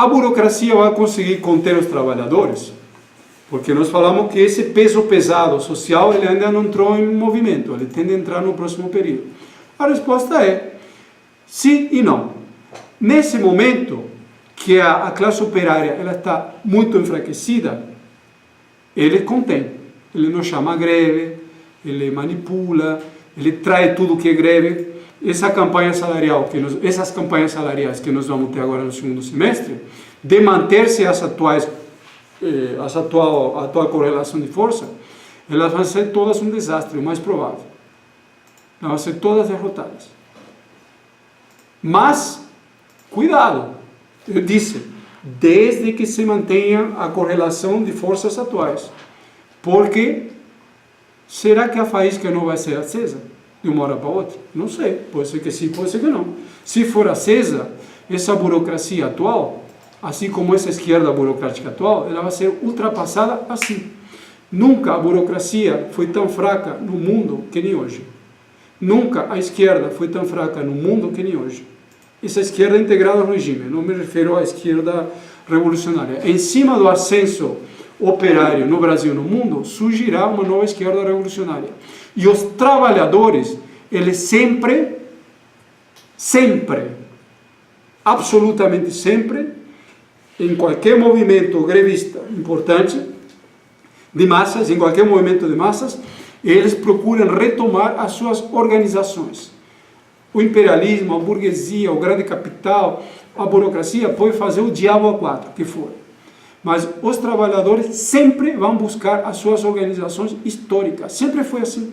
a burocracia vai conseguir conter os trabalhadores? Porque nós falamos que esse peso pesado social ele ainda não entrou em movimento, ele tende a entrar no próximo período. A resposta é sim e não. Nesse momento que a classe operária ela está muito enfraquecida, ele contém, ele não chama a greve, ele manipula, ele traz tudo que é greve. Essas campanhas salariais que nós vamos ter agora no segundo semestre, de manter-se a atual correlação de força, elas vão ser todas um desastre, o mais provável. Elas vão ser todas derrotadas. Mas, cuidado, eu disse, desde que se mantenha a correlação de forças atuais. Porque, será que a faísca não vai ser acesa de uma hora para outra? Não sei, pode ser que sim, pode ser que não. Se for acesa, essa burocracia atual, assim como essa esquerda burocrática atual, ela vai ser ultrapassada assim. Nunca a burocracia foi tão fraca no mundo que nem hoje. Nunca a esquerda foi tão fraca no mundo que nem hoje. Essa esquerda integrada ao regime, não me refiro à esquerda revolucionária. Em cima do ascenso operário no Brasil e no mundo, surgirá uma nova esquerda revolucionária. E os trabalhadores, eles sempre, absolutamente sempre, em qualquer movimento grevista importante de massas, em qualquer movimento de massas, eles procuram retomar as suas organizações. O imperialismo, a burguesia, o grande capital, a burocracia pode fazer o diabo a quatro, que for. Mas os trabalhadores sempre vão buscar as suas organizações históricas. Sempre foi assim.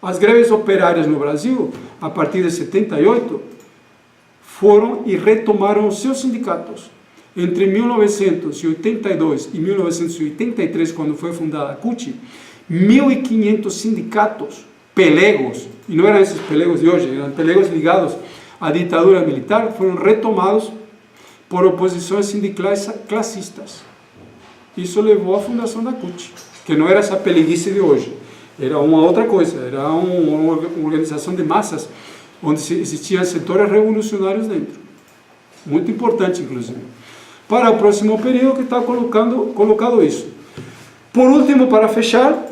As greves operárias no Brasil, a partir de 78, foram e retomaram os seus sindicatos. Entre 1982 e 1983, quando foi fundada a CUT, 1.500 sindicatos pelegos, e não eram esses pelegos de hoje, eram pelegos ligados à ditadura militar, foram retomados por oposições sindicais classistas. Isso levou à fundação da CUT, que não era essa peleguice de hoje, era uma outra coisa, era uma organização de massas, onde existiam setores revolucionários dentro. Muito importante, inclusive. Para o próximo período que está colocado isso. Por último, para fechar,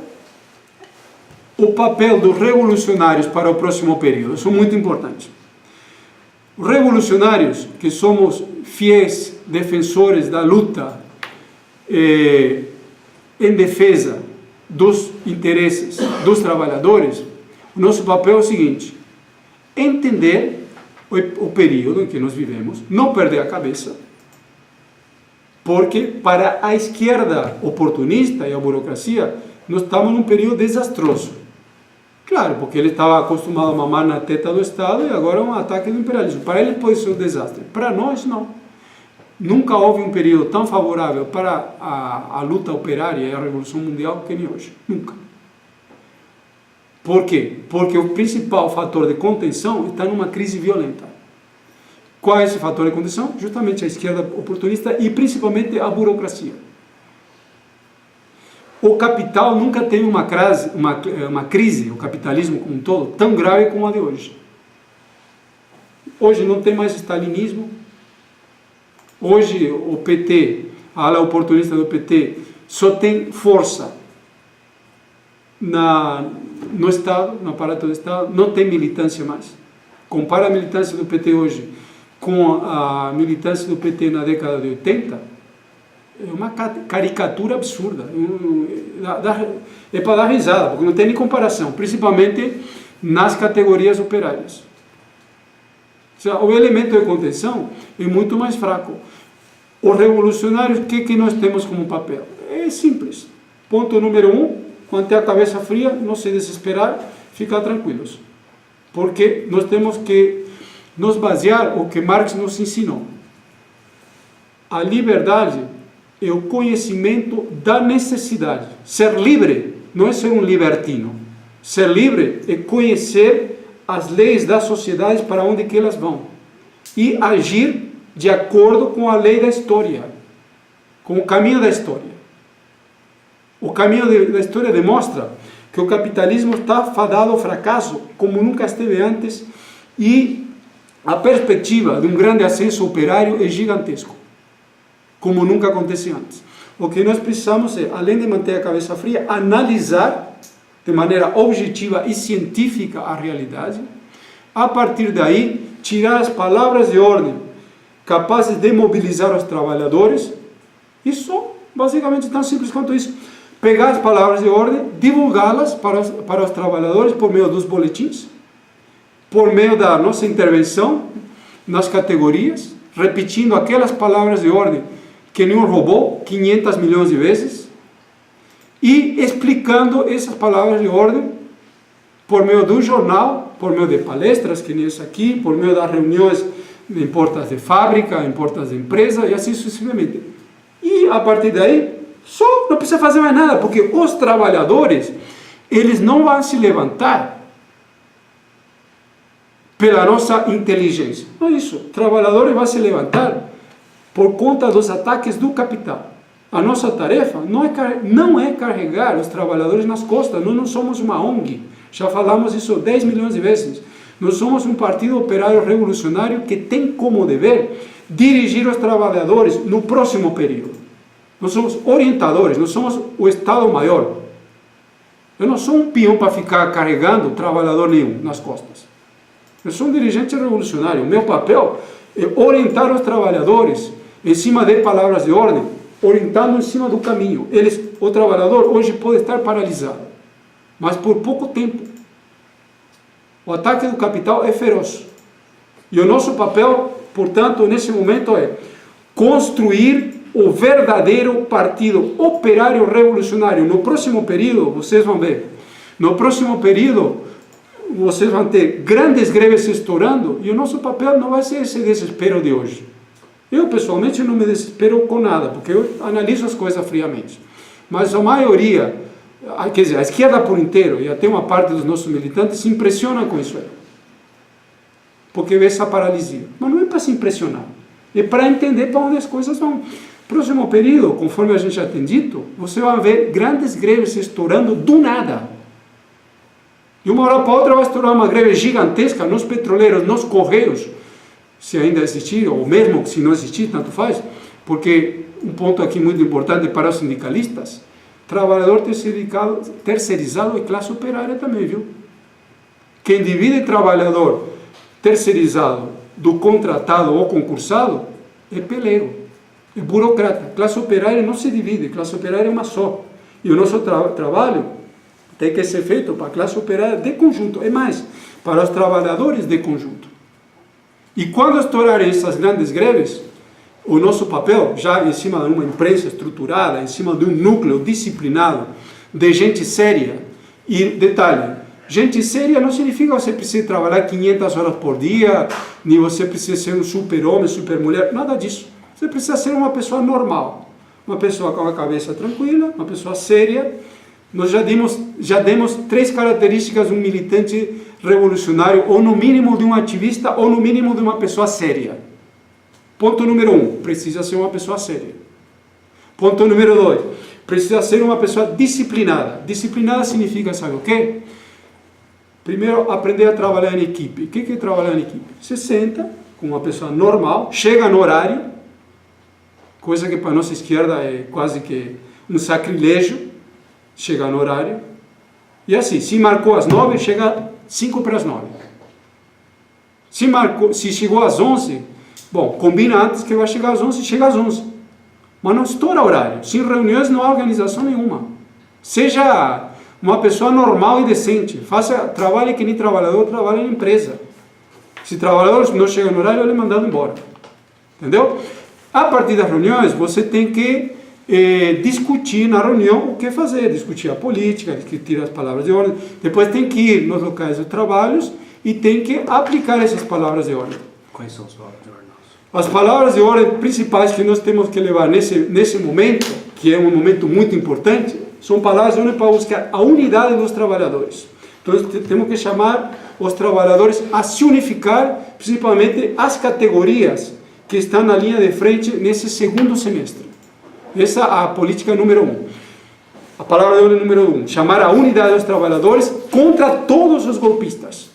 o papel dos revolucionários para o próximo período. Isso é muito importante. Os revolucionários, que somos fiéis defensores da luta em defesa dos interesses dos trabalhadores, o nosso papel é o seguinte: entender o período em que nós vivemos, não perder a cabeça, porque para a esquerda oportunista e a burocracia, nós estamos num período desastroso. Claro, porque ele estava acostumado a mamar na teta do Estado e agora é um ataque do imperialismo. Para ele pode ser um desastre, para nós não. Nunca houve um período tão favorável para a luta operária e a Revolução Mundial que nem hoje. Nunca. Por quê? Porque o principal fator de contenção está numa crise violenta. Qual é esse fator de contenção? Justamente a esquerda oportunista e principalmente a burocracia. O capital nunca teve uma crise, o capitalismo como um todo, tão grave como a de hoje. Hoje não tem mais stalinismo. Hoje o PT, a ala oportunista do PT, só tem força no Estado, no aparato do Estado, não tem militância mais. Compara a militância do PT hoje com a militância do PT na década de 80, é uma caricatura absurda. É para dar risada, porque não tem nem comparação, principalmente nas categorias operárias. O elemento de contenção é muito mais fraco. Os revolucionários, o que nós temos como papel? É simples. Ponto número 1, quando tem a cabeça fria, não se desesperar, ficar tranquilos. Porque nós temos que nos basear no que Marx nos ensinou. A liberdade é o conhecimento da necessidade. Ser livre não é ser um libertino. Ser livre é conhecer as leis das sociedades para onde que elas vão e agir de acordo com a lei da história, com o caminho da história. O caminho da história demonstra que o capitalismo está fadado ao fracasso como nunca esteve antes e a perspectiva de um grande ascenso operário é gigantesco. como nunca aconteceu antes. O que nós precisamos é, além de manter a cabeça fria, analisar de maneira objetiva e científica a realidade. A partir daí, tirar as palavras de ordem capazes de mobilizar os trabalhadores. Isso, basicamente, tão simples quanto isso. Pegar as palavras de ordem, divulgá-las para os trabalhadores por meio dos boletins, por meio da nossa intervenção nas categorias, repetindo aquelas palavras de ordem que nenhum robô 500 milhões de vezes, e explicando essas palavras de ordem por meio do jornal, por meio de palestras, que nem essa aqui, por meio das reuniões em portas de fábrica, em portas de empresa, e assim sucessivamente. E a partir daí, só não precisa fazer mais nada, porque os trabalhadores, eles não vão se levantar pela nossa inteligência. Não é isso. O trabalhador vai se levantar por conta dos ataques do capital. A nossa tarefa não é carregar os trabalhadores nas costas. Nós não somos uma ONG. Já falamos isso 10 milhões de vezes. Nós somos um partido operário revolucionário que tem como dever dirigir os trabalhadores no próximo período. Nós somos orientadores, nós somos o Estado Maior. Eu não sou um peão para ficar carregando trabalhador nenhum nas costas. Eu sou um dirigente revolucionário. O meu papel é orientar os trabalhadores em cima de palavras de ordem, orientando em cima do caminho. O trabalhador hoje pode estar paralisado, mas por pouco tempo. O ataque do capital é feroz. E o nosso papel, portanto, nesse momento é construir o verdadeiro partido operário revolucionário. No próximo período, vocês vão ver, no próximo período, vocês vão ter grandes greves estourando, e o nosso papel não vai ser esse desespero de hoje. Eu, pessoalmente, não me desespero com nada, porque eu analiso as coisas friamente. Mas a maioria, quer dizer, a esquerda por inteiro, e até uma parte dos nossos militantes, se impressionam com isso aí. Porque vê essa paralisia. Mas não é para se impressionar, é para entender para onde as coisas vão. Próximo período, conforme a gente já tem dito, você vai ver grandes greves estourando do nada. De uma hora para outra vai estourar uma greve gigantesca nos petroleiros, nos correios, se ainda existir, ou mesmo se não existir, tanto faz, porque um ponto aqui muito importante para os sindicalistas, trabalhador terceirizado é classe operária também, viu? Quem divide trabalhador terceirizado do contratado ou concursado é pelego, é burocrata. Classe operária não se divide, classe operária é uma só. E o nosso trabalho tem que ser feito para a classe operária de conjunto, é mais, para os trabalhadores de conjunto. E quando estourarem essas grandes greves, o nosso papel, já em cima de uma imprensa estruturada, em cima de um núcleo disciplinado, de gente séria, e detalhe, gente séria não significa que você precisa trabalhar 500 horas por dia, nem você precisa ser um super-homem, super-mulher, nada disso. Você precisa ser uma pessoa normal, uma pessoa com a cabeça tranquila, uma pessoa séria. Nós já demos 3 características de um militante revolucionário, ou no mínimo de um ativista, ou no mínimo de uma pessoa séria. Ponto número 1, precisa ser uma pessoa séria. Ponto número 2, precisa ser uma pessoa disciplinada. Disciplinada significa, sabe o quê? Primeiro, aprender a trabalhar em equipe. O que é trabalhar em equipe? Você senta com uma pessoa normal, chega no horário, coisa que para a nossa esquerda é quase que um sacrilégio, chegar no horário, e assim, se marcou às 9, chega 5 para as 9. Se chegou às 11, bom, combina antes que vai chegar às 11, chega às 11. Mas não estoura horário. Sem reuniões não há organização nenhuma. Seja uma pessoa normal e decente. Trabalhe que nem trabalhador, trabalhe na empresa. Se trabalhador não chega no horário, ele é mandado embora. Entendeu? A partir das reuniões, você tem que discutir na reunião o que fazer, discutir a política, discutir as palavras de ordem, depois tem que ir nos locais de trabalhos e tem que aplicar essas palavras de ordem. Quais são as palavras de ordem? As palavras de ordem principais que nós temos que levar nesse momento, que é um momento muito importante, são palavras de ordem para buscar a unidade dos trabalhadores. Então temos que chamar os trabalhadores a se unificar, principalmente as categorias que estão na linha de frente nesse segundo semestre. Essa é a política número 1. A palavra de ordem número 1. Chamar a unidade dos trabalhadores contra todos os golpistas.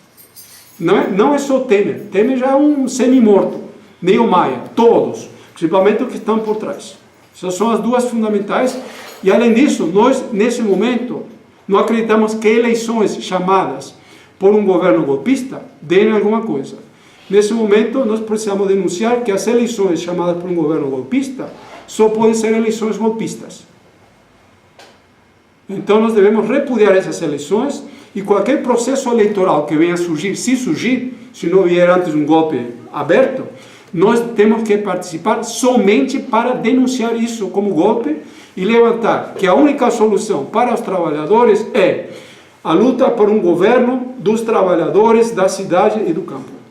Não é só Temer. Temer já é um semi-morto. Nem o Maia. Todos. principalmente os que estão por trás. Essas são as duas fundamentais. E além disso, nós, nesse momento, não acreditamos que eleições chamadas por um governo golpista deem alguma coisa. Nesse momento, nós precisamos denunciar que as eleições chamadas por um governo golpista só podem ser eleições golpistas. Então, nós devemos repudiar essas eleições e qualquer processo eleitoral que venha a surgir, se não vier antes um golpe aberto, nós temos que participar somente para denunciar isso como golpe e levantar que a única solução para os trabalhadores é a luta por um governo dos trabalhadores da cidade e do campo.